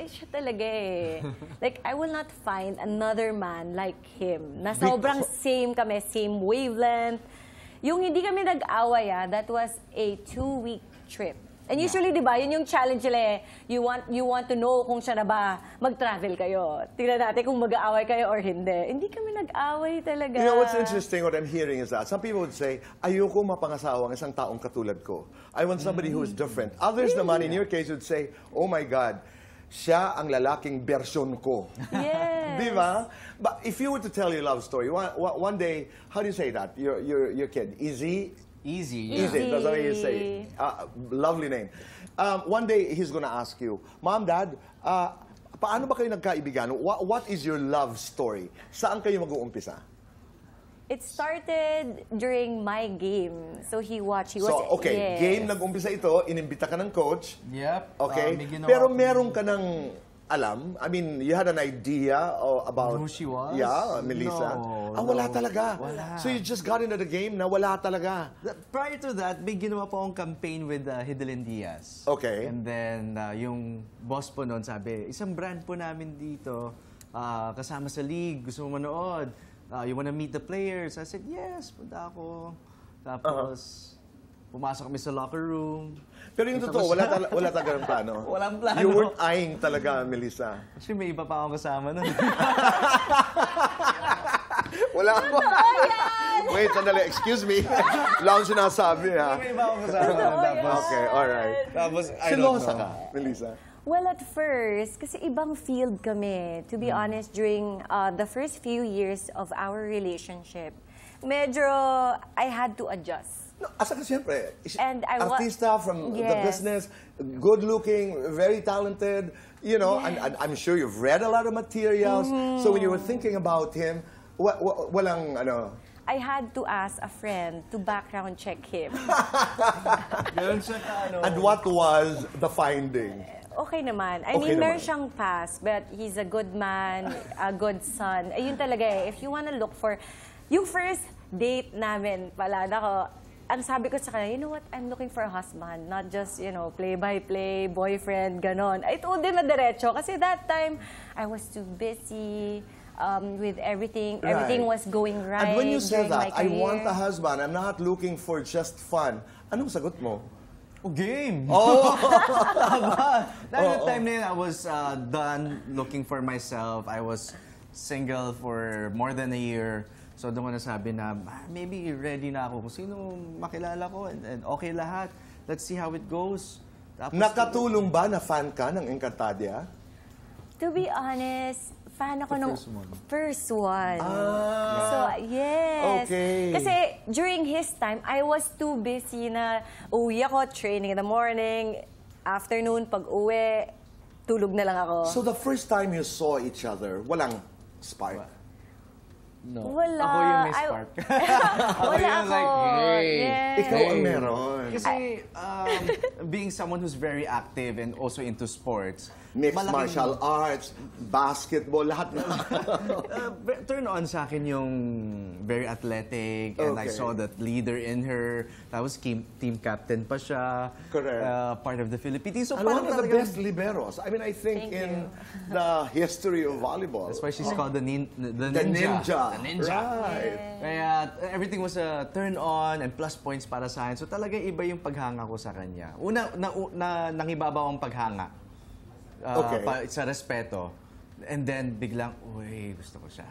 siya talaga eh. Like, I will not find another man like him. Na sobrang same kami, same wavelength. Yung hindi kami nag-away, that was a 2-week trip. And usually, di ba, yun yung challenge nila eh. You want to know kung siya na ba mag-travel kayo. Tingnan natin kung mag-aaway kayo or hindi. Hindi kami nag-aaway talaga. You know, what's interesting, what I'm hearing is that some people would say, ayoko mapangasawa ang isang taong katulad ko. I want somebody who is different. Others naman, in your case, would say, oh my God, siya ang lalaking bersyon ko. Yes. Di ba? But if you were to tell your love story, one day, how do you say that? Your kid, Izzy? Easy. Easy, that's what you say. Lovely name. One day, he's gonna ask you, Mom, Dad, paano ba kayo nagkaibigan? What is your love story? Saan kayo mag-uumpisa? It started during my game. So he watched. Okay, yes. game nag-umpisa ito, inimbita ka ng coach. Yep. Okay, pero meron ka ng alam? I mean, you had an idea about... Who she was? Yeah, Melissa. Wala talaga. Wala. So you just got into the game na wala talaga. Prior to that, may ginawa po akong campaign with Hidilyn Diaz. Okay. And then, yung boss po noon sabi, isang brand po namin dito, kasama sa league, gusto mo manood. You wanna meet the players? I said, yes, punta ako. Tapos, pumasok kami sa locker room. Pero yung totoo, wala talagang plano. Walang plano. You weren't eyeing talaga, Melissa. Actually, may iba pa akong kasama nun. Wala ako. Wait, sandali. Excuse me. Wala akong sinasabi, ha? May iba akong kasama nun. Okay, alright. Tapos, I don't Silosa know. ka, Melissa. Well, at first, kasi ibang field kami. To be honest, during the first few years of our relationship, medyo I had to adjust. No, asa ka siyempre. And Artista from the business, good-looking, very talented, you know, and I'm sure you've read a lot of materials. So when you were thinking about him, walang, ano... I had to ask a friend to background check him. And what was the finding? Okay naman. I mean, meron siyang past, but he's a good man, a good son. Ayun talaga eh. If you wanna look for... Yung first date namin pala, ang sabi ko sa kanya, you know what, I'm looking for a husband, not just, you know, play-by-play, boyfriend, ganon. I told him na diretso kasi that time, I was too busy with everything. Right. Everything was going right. And when you said that, I career. want a husband, I'm not looking for just fun, anong sagot mo? Game! Oh! That time na yun, I was done looking for myself. I was single for more than a year. So doon ko nasabi na, maybe ready na ako. Kung sino makilala ko, and okay lahat. Let's see how it goes. Tapos, Nakatulong ba na fan ka ng Encantadia? To be honest, fan ako ng first one. So, yes. Okay. Kasi during his time, I was too busy na uwi ako, training in the morning, afternoon, pag-uwi, tulog na lang ako. So the first time you saw each other, walang spark? No. Wala. Ako yung may spark. Wala ako. Like, hey. Yes. Ikaw ang meron. Kasi being someone who's very active and also into sports, Mixed martial arts, basketball, lahat na. turn on sa akin yung very athletic, and I saw that leader in her. Tapos team captain pa siya. Correct. Part of the Philippine team. So And one of the talagang- best liberos. I mean, I think in the history of volleyball. That's why she's called the ninja. The ninja. The ninja. Right. Kaya everything was a turn on and plus points para sa akin. So talaga iba yung paghanga ko sa kanya. Una, nangibabaw ang paghanga. Sa respeto. And then biglang, uy, gusto ko siya.